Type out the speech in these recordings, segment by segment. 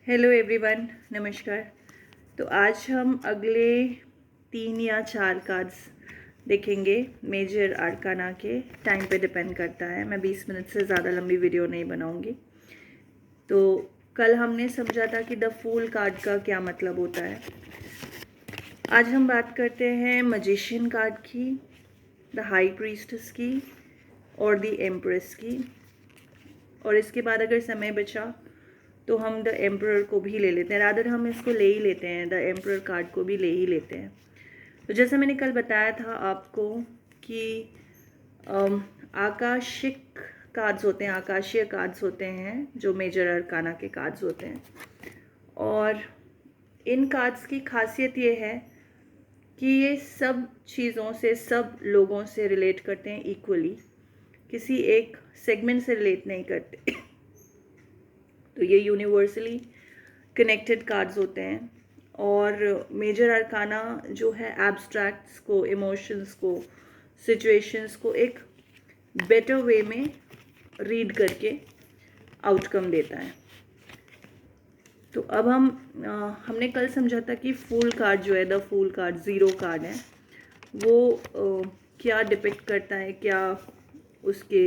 Hello everyone, नमस्कार। तो आज हम अगले 3 या 4 कार्ड्स देखेंगे मेजर आर्काना के। टाइम पे डिपेंड करता है, मैं 20 मिनट से ज़्यादा लंबी वीडियो नहीं बनाऊंगी। तो कल हमने समझा था कि द फूल कार्ड का क्या मतलब होता है। आज हम बात करते हैं मैजिशियन कार्ड की, द हाई प्रीस्टेस की और द एम्प्रेस की। और इसके बाद अगर समय बचा तो हम द एम्परर को भी ले लेते हैं, रादर हम इसको ले ही लेते हैं, द एम्परर कार्ड को भी ले ही लेते हैं। तो जैसा मैंने कल बताया था आपको कि आकाशिक कार्ड्स होते हैं, आकाशीय कार्ड्स होते हैं जो मेजर अरकाना के कार्ड्स होते हैं। और इन कार्ड्स की खासियत ये है कि ये सब चीज़ों से, सब लोगों से रिलेट करते हैं इक्वली, किसी एक सेगमेंट से रिलेट नहीं करते। तो ये यूनिवर्सली कनेक्टेड कार्ड्स होते हैं। और मेजर अरकाना जो है एब्स्ट्रैक्ट्स को, इमोशंस को, सिचुएशंस को एक बेटर वे में रीड करके आउटकम देता है। तो अब हमने कल समझा था कि फूल कार्ड जो है, the full card zero card है, वो क्या डिपिक्ट करता है, क्या उसके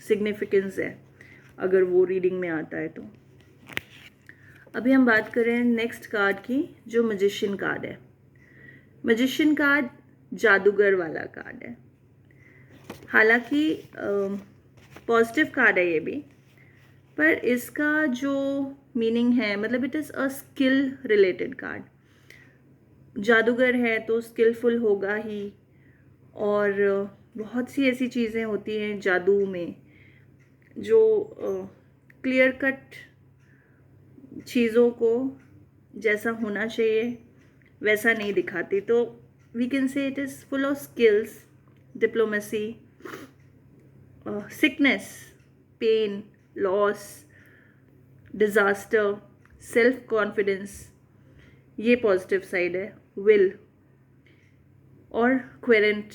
सिग्निफिकेंस है अगर वो रीडिंग में आता है। तो अभी हम बात करें नेक्स्ट कार्ड की, जो मैजिशियन कार्ड है। मैजिशियन कार्ड जादूगर वाला कार्ड है। हालांकि पॉजिटिव कार्ड है ये भी, पर इसका जो मीनिंग है, मतलब it is a skill related card. जादूगर है तो स्किलफुल होगा ही। और बहुत सी ऐसी चीज़ें होती हैं जादू में जो क्लियर कट चीज़ों को जैसा होना चाहिए वैसा नहीं दिखाती। तो we can say it is full of skills, diplomacy, sickness, pain, loss, disaster, self confidence, ये पॉजिटिव साइड है। विल और क्वेरेंट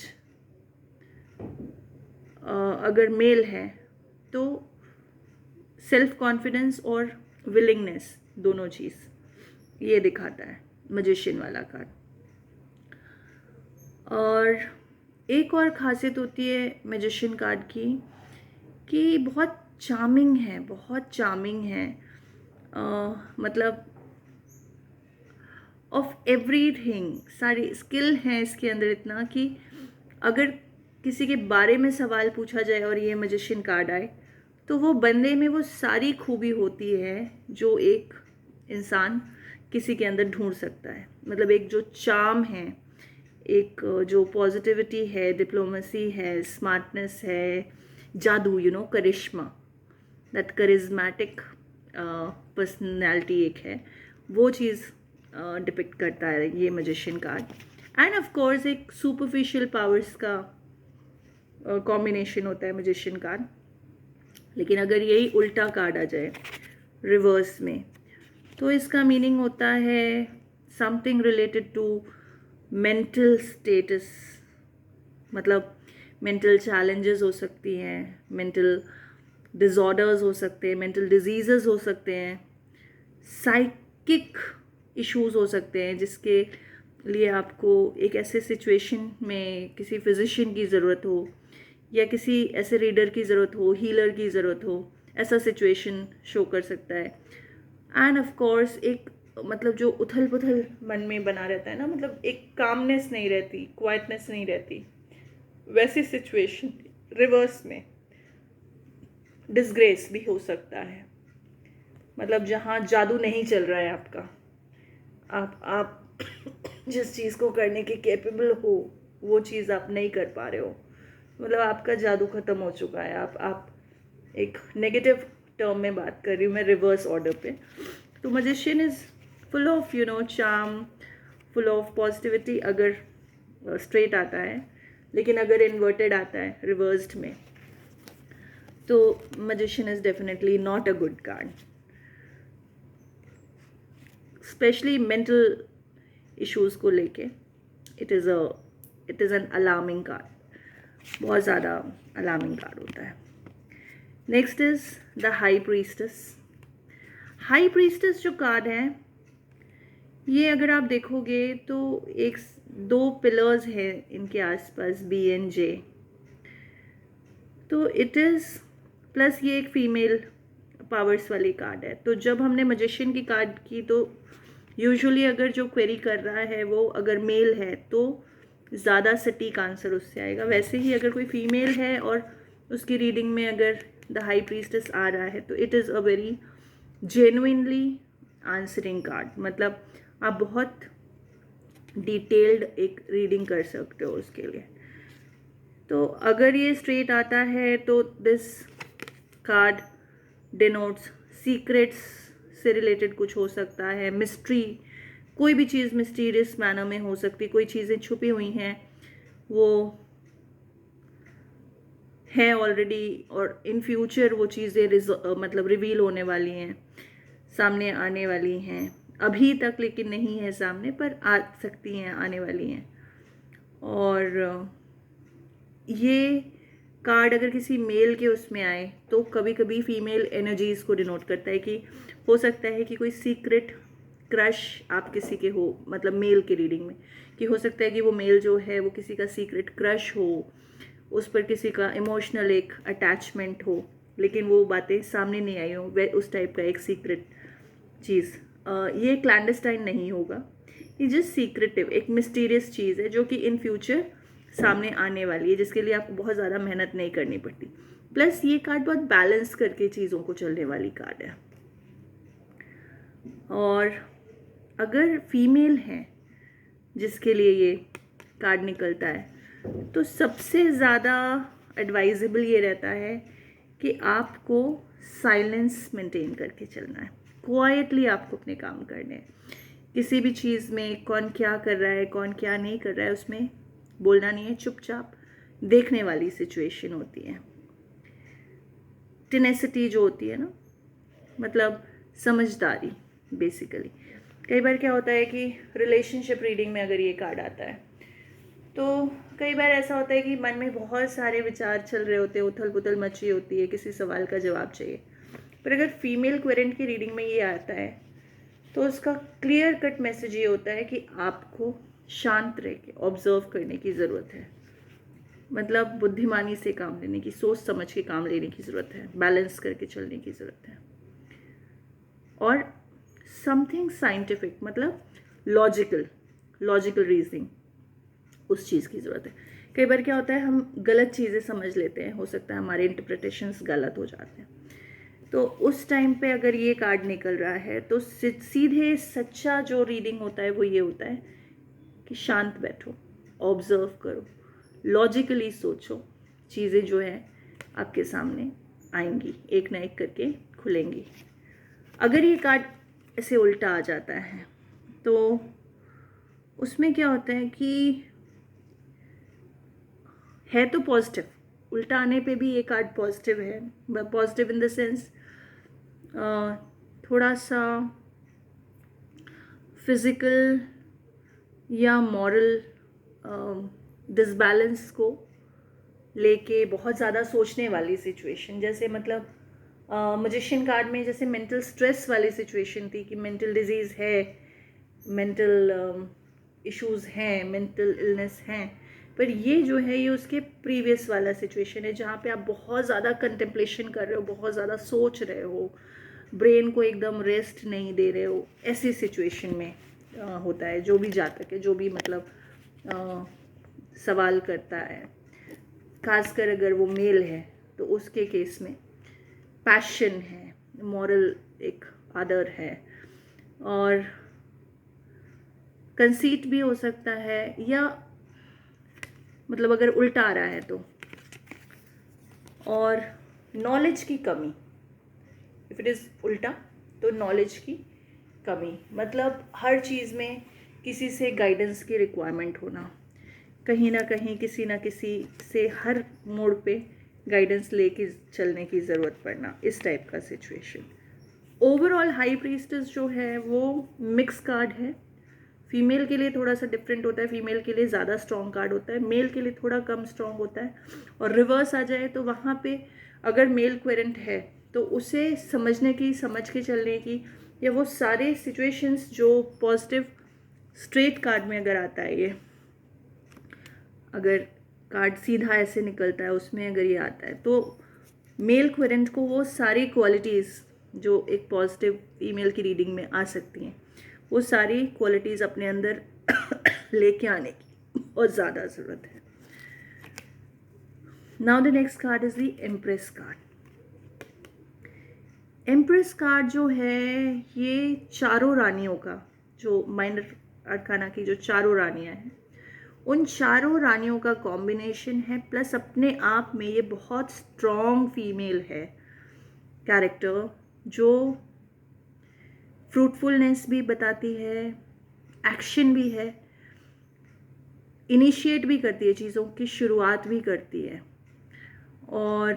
अगर मेल है तो सेल्फ कॉन्फिडेंस और विलिंगनेस, दोनों चीज़ ये दिखाता है मैजिशियन वाला कार्ड। और एक और खासियत होती है मैजिशियन कार्ड की कि बहुत चार्मिंग है, बहुत चार्मिंग है। मतलब ऑफ एवरीथिंग, सारी स्किल है इसके अंदर इतना कि अगर किसी के बारे में सवाल पूछा जाए और ये मैजिशियन कार्ड आए तो वो बंदे में वो सारी खूबी होती है जो एक इंसान किसी के अंदर ढूंढ सकता है। मतलब एक जो चार्म है, एक जो पॉजिटिविटी है, डिप्लोमेसी है, स्मार्टनेस है, जादू, करिश्मा, दैट करिज्मेटिक पर्सनैलिटी एक है, वो चीज़ डिपिक्ट करता है ये magician card. End of course एक सुपरफिशियल पावर्स का कॉम्बिनेशन होता है मैजिशियन कार्ड। लेकिन अगर यही उल्टा कार्ड आ जाए रिवर्स में तो इसका मीनिंग होता है something related to mental status. मतलब मेंटल चैलेंजेस हो सकती हैं, मेंटल डिसऑर्डर्स हो सकते हैं, मेंटल डिजीज़ेस हो सकते हैं, साइकिक इश्यूज हो सकते हैं जिसके लिए आपको एक ऐसे सिचुएशन में किसी फिजिशियन की ज़रूरत हो या किसी ऐसे रीडर की ज़रूरत हो, हीलर की ज़रूरत हो, ऐसा सिचुएशन शो कर सकता है। एंड ऑफ कोर्स एक मतलब जो उथल पुथल मन में बना रहता है ना, मतलब एक कामनेस नहीं रहती, क्वाइटनेस नहीं रहती, वैसी सिचुएशन रिवर्स में डिसग्रेस भी हो सकता है। मतलब जहाँ जादू नहीं चल रहा है आपका, आप जिस चीज़ को करने के कैपेबल हो वो चीज़ आप नहीं कर पा रहे हो, मतलब आपका जादू ख़त्म हो चुका है। आप एक नेगेटिव टर्म में बात कर रही हूँ मैं, रिवर्स ऑर्डर पे। तो magician is full of charm, full of positivity अगर स्ट्रेट आता है, लेकिन अगर इन्वर्टेड आता है रिवर्स्ड में तो magician is definitely not a good card. Specially mental issues को लेके it is an alarming card, बहुत ज़्यादा अलार्मिंग कार्ड होता है। Next is the high priestess. High priestess जो कार्ड है, ये अगर आप देखोगे तो एक दो पिलर्स हैं इनके आसपास, बी एंड जे। तो इट इज़ प्लस ये एक फीमेल पावर्स वाली कार्ड है। तो जब हमने मजिशियन की कार्ड की तो यूजुअली अगर जो क्वेरी कर रहा है वो अगर मेल है तो ज़्यादा सटीक आंसर उससे आएगा। वैसे ही अगर कोई फीमेल है और उसकी रीडिंग में अगर द हाई प्रीस्टेस आ रहा है तो it is a very genuinely answering card. मतलब आप बहुत डिटेल्ड एक रीडिंग कर सकते हो उसके लिए। तो अगर ये स्ट्रेट आता है तो दिस कार्ड डिनोट्स सीक्रेट्स से रिलेटेड कुछ हो सकता है, मिस्ट्री, कोई भी चीज़ मिस्टीरियस मैनर में हो सकती, कोई चीज़ें छुपी हुई हैं वो है ऑलरेडी और इन फ्यूचर वो चीज़ें मतलब रिवील होने वाली हैं, सामने आने वाली हैं। अभी तक लेकिन नहीं है सामने, पर आ सकती हैं, आने वाली हैं। और ये कार्ड अगर किसी मेल के उसमें आए तो कभी कभी फीमेल एनर्जीज़ को डिनोट करता है कि हो सकता है कि कोई सीक्रेट क्रश आप किसी के हो, मतलब मेल के रीडिंग में, कि हो सकता है कि वो मेल जो है वो किसी का सीक्रेट क्रश हो, उस पर किसी का इमोशनल एक अटैचमेंट हो, लेकिन वो बातें सामने नहीं आई हो, वे उस टाइप का एक सीक्रेट चीज़। ये क्लैंडस्टाइन नहीं होगा, ये जस्ट सीक्रेटिव एक मिस्टीरियस चीज़ है जो कि इन फ्यूचर सामने आने वाली है, जिसके लिए आपको बहुत ज़्यादा मेहनत नहीं करनी पड़ती। प्लस ये कार्ड बहुत बैलेंस करके चीज़ों को चलने वाली कार्ड है। और अगर फीमेल है जिसके लिए ये कार्ड निकलता है तो सबसे ज़्यादा एडवाइजेबल ये रहता है कि आपको साइलेंस मेंटेन करके चलना है, क्वाइटली आपको अपने काम करने हैं। किसी भी चीज़ में कौन क्या कर रहा है, कौन क्या नहीं कर रहा है, उसमें बोलना नहीं है, चुपचाप देखने वाली सिचुएशन होती है। टेनेसिटी जो होती है ना, मतलब समझदारी बेसिकली। कई बार क्या होता है कि रिलेशनशिप रीडिंग में अगर ये कार्ड आता है तो कई बार ऐसा होता है कि मन में बहुत सारे विचार चल रहे होते हैं, उथल पुथल मची होती है, किसी सवाल का जवाब चाहिए। पर अगर फीमेल क्वेरेंट की रीडिंग में ये आता है तो उसका क्लियर कट मैसेज ये होता है कि आपको शांत रह के ऑब्जर्व करने की ज़रूरत है, मतलब बुद्धिमानी से काम लेने की, सोच समझ के काम लेने की ज़रूरत है, बैलेंस करके चलने की ज़रूरत है, और समथिंग साइंटिफिक, मतलब लॉजिकल रीजनिंग, उस चीज़ की ज़रूरत है। कई बार क्या होता है हम गलत चीज़ें समझ लेते हैं, हो सकता है हमारे इंटरप्रिटेशंस गलत हो जाते हैं। तो उस टाइम पे अगर ये कार्ड निकल रहा है तो सीधे सच्चा जो रीडिंग होता है वो ये होता है कि शांत बैठो, ऑब्जर्व करो, लॉजिकली सोचो, चीज़ें जो है आपके सामने आएंगी, एक ना एक करके खुलेंगी। अगर ये कार्ड ऐसे उल्टा आ जाता है तो उसमें क्या होता है कि है तो पॉजिटिव, उल्टा आने पे भी ये कार्ड पॉजिटिव है, पॉजिटिव इन द सेंस थोड़ा सा फिज़िकल या मॉरल डिसबैलेंस को लेके बहुत ज़्यादा सोचने वाली सिचुएशन। जैसे मतलब मजिशियन कार्ड में जैसे मेंटल स्ट्रेस वाली सिचुएशन थी कि मेंटल डिजीज़ है, मेंटल इश्यूज़ हैं, मेंटल इलनेस हैं, पर ये जो है ये उसके प्रीवियस वाला सिचुएशन है जहाँ पे आप बहुत ज़्यादा कंटेम्पलेशन कर रहे हो, बहुत ज़्यादा सोच रहे हो, ब्रेन को एकदम रेस्ट नहीं दे रहे हो। ऐसी सिचुएशन में होता है जो भी जातक है, जो भी मतलब सवाल करता है, खासकर अगर वो मेल है तो उसके केस में पैशन है, मॉरल एक आदर है, और कंसीट भी हो सकता है, या मतलब अगर उल्टा आ रहा है तो, और नॉलेज की कमी। इफ़ इट इज़ उल्टा तो नॉलेज की कमी, मतलब हर चीज़ में किसी से गाइडेंस की रिक्वायरमेंट होना, कहीं ना कहीं किसी ना किसी से हर मोड़ पे गाइडेंस लेके चलने की ज़रूरत पड़ना, इस टाइप का सिचुएशन। ओवरऑल हाई प्रीस्टेस जो है वो मिक्स कार्ड है। फीमेल के लिए थोड़ा सा डिफरेंट होता है, फीमेल के लिए ज़्यादा स्ट्रॉन्ग कार्ड होता है, मेल के लिए थोड़ा कम स्ट्रॉन्ग होता है। और रिवर्स आ जाए तो वहाँ पे अगर मेल क्वेरेंट है तो उसे समझ के चलने की, या वो सारे सिचुएशंस जो पॉजिटिव स्ट्रेट कार्ड में अगर आता है, ये अगर कार्ड सीधा ऐसे निकलता है उसमें अगर ये आता है, तो मेल क्वेरेंट को वो सारी क्वालिटीज़ जो एक पॉजिटिव फीमेल की रीडिंग में आ सकती हैं, वो सारी क्वालिटीज़ अपने अंदर लेके आने की बहुत ज़्यादा ज़रूरत है। Now the next card is the empress card. Empress card जो है ये चारों रानियों का, जो माइनर अरकाना की जो चारों रानियां हैं, उन चारों रानियों का कॉम्बिनेशन है, प्लस अपने आप में ये बहुत स्ट्रॉन्ग फीमेल है कैरेक्टर, जो फ्रूटफुलनेस भी बताती है, एक्शन भी है, इनिशिएट भी करती है, चीज़ों की शुरुआत भी करती है, और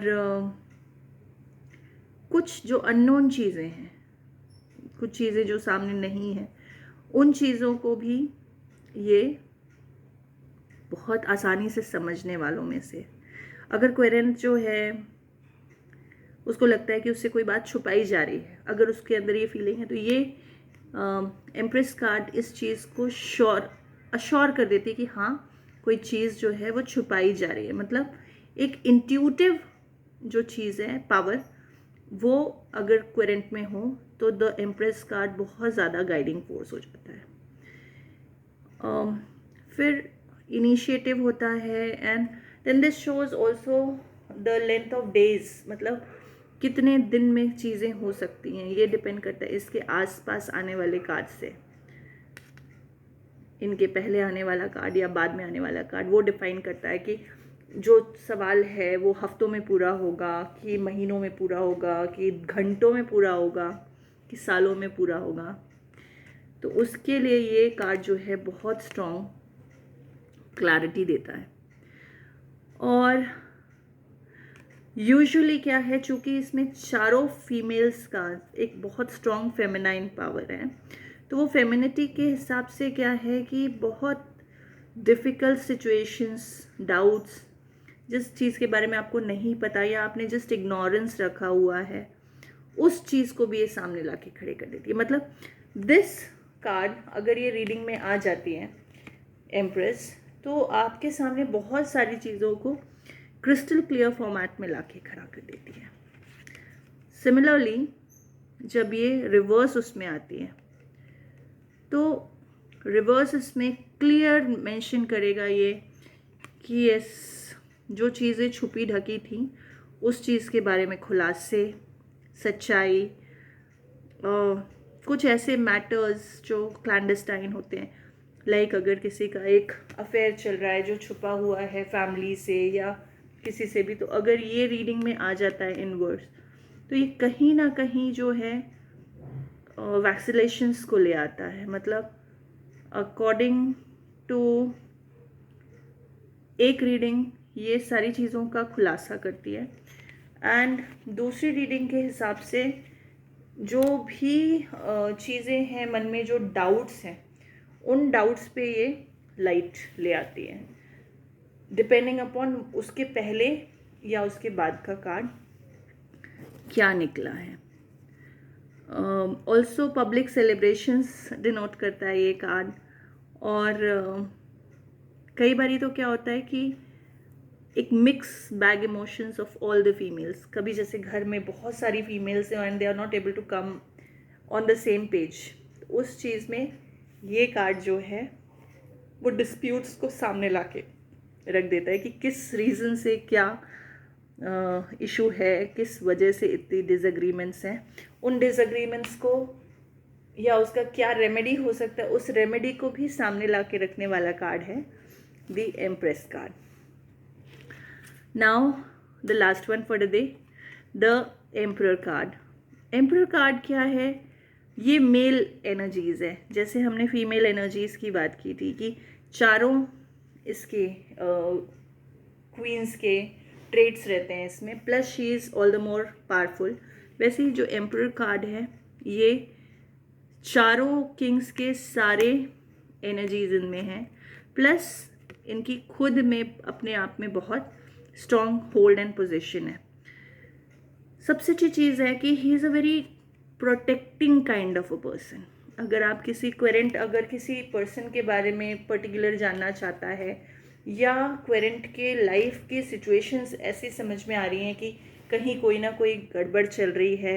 कुछ जो अननोन चीज़ें हैं, कुछ चीज़ें जो सामने नहीं हैं, उन चीज़ों को भी ये बहुत आसानी से समझने वालों में से। अगर क्वेरेंट जो है उसको लगता है कि उससे कोई बात छुपाई जा रही है, अगर उसके अंदर ये फीलिंग है, तो ये एम्प्रेस कार्ड इस चीज़ को अश्योर कर देती है कि हाँ, कोई चीज़ जो है वो छुपाई जा रही है। मतलब एक इंट्यूटिव जो चीज़ है, पावर, वो अगर क्वेरेंट में हो तो द एम्प्रेस कार्ड बहुत ज़्यादा गाइडिंग फोर्स हो जाता है। फिर इनिशिएटिव होता है, and then this shows also the length of days, मतलब कितने दिन में चीज़ें हो सकती हैं, ये डिपेंड करता है इसके आसपास आने वाले कार्ड से। इनके पहले आने वाला कार्ड या बाद में आने वाला कार्ड वो डिफाइन करता है कि जो सवाल है वो हफ्तों में पूरा होगा, कि महीनों में पूरा होगा, कि घंटों में पूरा होगा, कि सालों में पूरा होगा। तो उसके लिए ये कार्ड जो है बहुत स्ट्रॉन्ग क्लैरिटी देता है। और यूजुअली क्या है, चूँकि इसमें चारों फीमेल्स का एक बहुत स्ट्रॉन्ग फेमिनाइन पावर है, तो वो फेमिनिटी के हिसाब से क्या है कि बहुत डिफ़िकल्ट सिचुएशंस, डाउट्स, जिस चीज़ के बारे में आपको नहीं पता या आपने जस्ट इग्नोरेंस रखा हुआ है, उस चीज़ को भी ये सामने ला के खड़े कर देती है। मतलब दिस कार्ड अगर ये रीडिंग में आ जाती है एम्प्रेस, तो आपके सामने बहुत सारी चीज़ों को क्रिस्टल क्लियर फॉर्मेट में लाके खड़ा कर देती है। सिमिलरली जब ये रिवर्स उसमें आती है, तो रिवर्स इसमें क्लियर मेंशन करेगा ये कि यस, जो चीज़ें छुपी ढकी थी उस चीज़ के बारे में खुलासे, सच्चाई, कुछ ऐसे मैटर्स जो क्लैंडस्टाइन होते हैं, लाइक अगर किसी का एक अफेयर चल रहा है जो छुपा हुआ है फैमिली से या किसी से भी, तो अगर ये रीडिंग में आ जाता है इन वर्ड्स, तो ये कहीं ना कहीं जो है वैक्सीलेशंस को ले आता है। मतलब अकॉर्डिंग टू एक रीडिंग ये सारी चीज़ों का खुलासा करती है, एंड दूसरी रीडिंग के हिसाब से जो भी चीज़ें हैं मन में, जो डाउट्स हैं, उन डाउट्स पे ये लाइट ले आती है, डिपेंडिंग अपॉन उसके पहले या उसके बाद का कार्ड क्या निकला है। ऑल्सो पब्लिक सेलिब्रेशंस डिनोट करता है ये कार्ड। और कई बारी तो क्या होता है कि एक mix bag emotions of all the females, कभी जैसे घर में बहुत सारी फीमेल्स हैं and they are not able to come on the same page, उस चीज़ में ये कार्ड जो है वो डिस्प्यूट्स को सामने लाके रख देता है कि किस रीज़न से क्या इशू है, किस वजह से इतनी डिसएग्रीमेंट्स हैं, उन डिसएग्रीमेंट्स को या उसका क्या रेमेडी हो सकता है, उस रेमेडी को भी सामने ला के रखने वाला कार्ड है the empress card. Now the last one for the day, the emperor card. Emperor card क्या है, ये मेल एनर्जीज़ है। जैसे हमने फीमेल एनर्जीज़ की बात की थी कि चारों इसके क्वींस के ट्रेट्स रहते हैं इसमें, plus she is all the more powerful. वैसे ही जो एम्परर कार्ड है ये चारों किंग्स के सारे एनर्जीज इनमें हैं, प्लस इनकी खुद में अपने आप में बहुत स्ट्रॉन्ग होल्ड एंड पोजीशन है। सबसे अच्छी चीज़ है कि he is a very protecting kind of a person. अगर आप किसी क्वेरेंट, अगर किसी पर्सन के बारे में पर्टिकुलर जानना चाहता है, या क्वेरेंट के लाइफ की सिचुएशंस ऐसी समझ में आ रही हैं कि कहीं कोई ना कोई गड़बड़ चल रही है,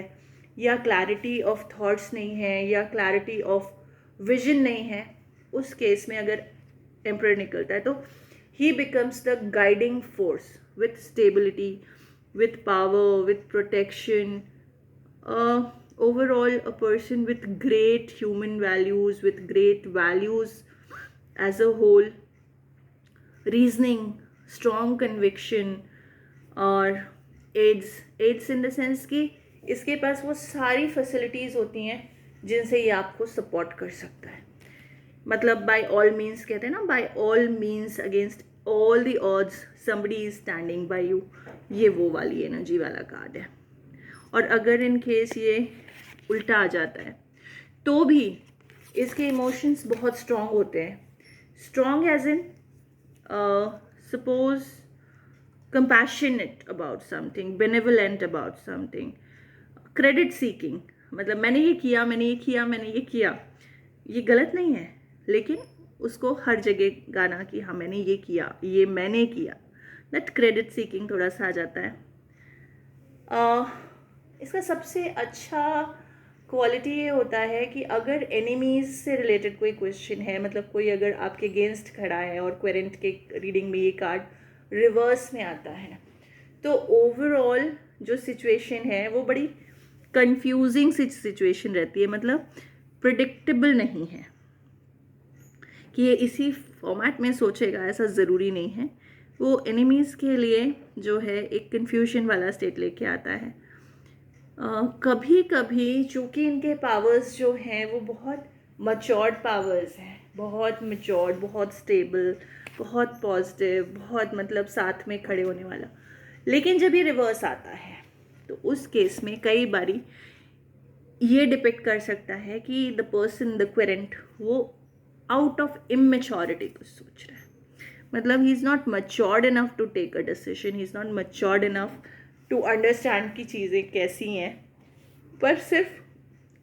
या क्लैरिटी ऑफ थॉट्स नहीं है, या क्लैरिटी ऑफ विजन नहीं है, उस केस में अगर एम्परर निकलता है तो ही becomes the guiding force with stability, with power, with protection, overall a person with great human values, with great values as a whole, reasoning, strong conviction, और ads in the sense कि इसके पास वो सारी facilities होती हैं जिनसे ये आपको सपोर्ट कर सकता है। मतलब बाय ऑल मीन्स कहते हैं ना, by all means against all the odds somebody is standing by you, ये वो वाली एनर्जी वाला कार्ड है। और अगर इन केस ये उल्टा आ जाता है तो भी इसके इमोशंस बहुत स्ट्रॉन्ग होते हैं। Strong as in suppose compassionate about something, benevolent about something, credit seeking, मतलब मैंने ये किया, मैंने ये किया, मैंने ये किया, ये गलत नहीं है, लेकिन उसको हर जगह गाना कि हाँ मैंने ये किया, ये मैंने किया, दैट क्रेडिट सीकिंग थोड़ा सा आ जाता है। इसका सबसे अच्छा क्वालिटी ये होता है कि अगर एनिमीज़ से रिलेटेड कोई क्वेश्चन है, मतलब कोई अगर आपके अगेंस्ट खड़ा है और क्वेरेंट के रीडिंग में ये कार्ड रिवर्स में आता है, तो ओवरऑल जो सिचुएशन है वो बड़ी कंफ्यूजिंग सी सिचुएशन रहती है, मतलब प्रिडिक्टेबल नहीं है कि ये इसी फॉर्मेट में सोचेगा, ऐसा ज़रूरी नहीं है। वो एनिमीज़ के लिए जो है एक कन्फ्यूजन वाला स्टेट लेके आता है। कभी कभी चूँकि इनके पावर्स जो हैं वो बहुत मच्योर्ड पावर्स हैं, बहुत मच्योर्ड, बहुत स्टेबल, बहुत पॉजिटिव, बहुत मतलब साथ में खड़े होने वाला, लेकिन जब ये रिवर्स आता है तो उस केस में कई बारी ये डिपेक्ट कर सकता है कि द पर्सन, द क्वेरेंट, वो आउट ऑफ इमेच्योरिटी कुछ सोच रहा है, मतलब he is not matured enough to take a decision, he is not matured enough to understand कि चीज़ें कैसी हैं, पर सिर्फ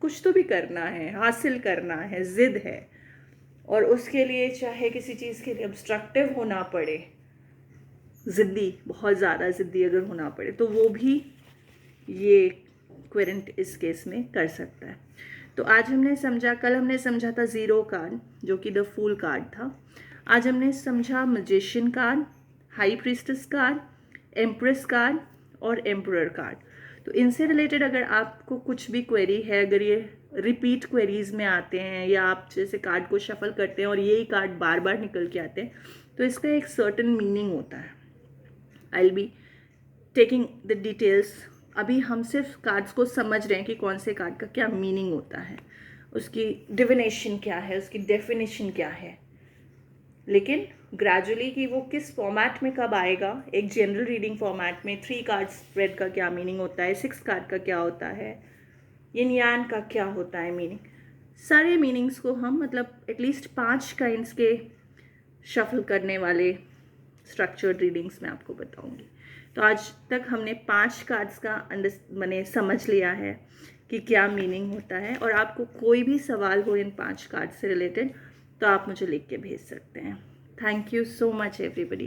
कुछ तो भी करना है, हासिल करना है, ज़िद है, और उसके लिए चाहे किसी चीज़ के लिए ऑब्स्ट्रक्टिव होना पड़े, ज़िद्दी, बहुत ज़्यादा ज़िद्दी अगर होना पड़े, तो वो भी ये क्वेरेंट इस केस में कर सकता है। तो आज हमने समझा, कल हमने समझा था ज़ीरो कार्ड जो कि द फूल कार्ड था, आज हमने समझा magician card, high priestess card, empress card और एम्परर कार्ड। तो इनसे रिलेटेड अगर आपको कुछ भी क्वेरी है, अगर ये रिपीट क्वेरीज में आते हैं या आप जैसे कार्ड को शफल करते हैं और यही कार्ड बार बार निकल के आते हैं, तो इसका एक सर्टेन मीनिंग होता है। I will be taking the details. अभी हम सिर्फ कार्ड्स को समझ रहे हैं कि कौन से कार्ड का क्या मीनिंग होता है, उसकी डिविनेशन क्या है, उसकी डेफिनेशन क्या है, लेकिन ग्रेजुअली कि वो किस फॉर्मेट में कब आएगा, एक जनरल रीडिंग फॉर्मेट में 3 कार्ड स्प्रेड का क्या मीनिंग होता है, 6 कार्ड का क्या होता है, यिन यान का क्या होता है मीनिंग, सारे मीनिंग्स को हम मतलब एटलीस्ट 5 काइंड्स के शफल करने वाले स्ट्रक्चर्ड रीडिंग्स में आपको बताऊंगी। तो आज तक हमने 5 कार्ड्स का मैंने समझ लिया है कि क्या मीनिंग होता है, और आपको कोई भी सवाल हो इन 5 कार्ड से रिलेटेड तो आप मुझे लिख के भेज सकते हैं। Thank you so much everybody.